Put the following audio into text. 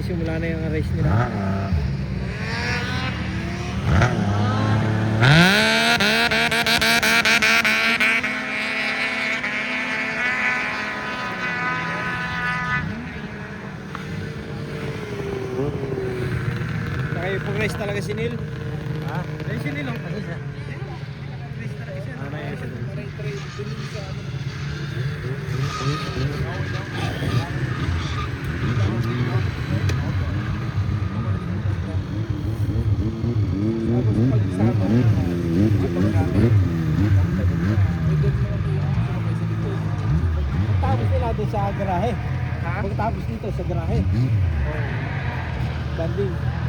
magsisimula na yung race nila. Pag-race talaga si Neil. Ha? Ay, si Neil lang. Ano siya? Race talaga siya. Ano yan siya? Pagtapos nila doon sa garahe. Ha? Pagtapos dito sa garahe. Banding.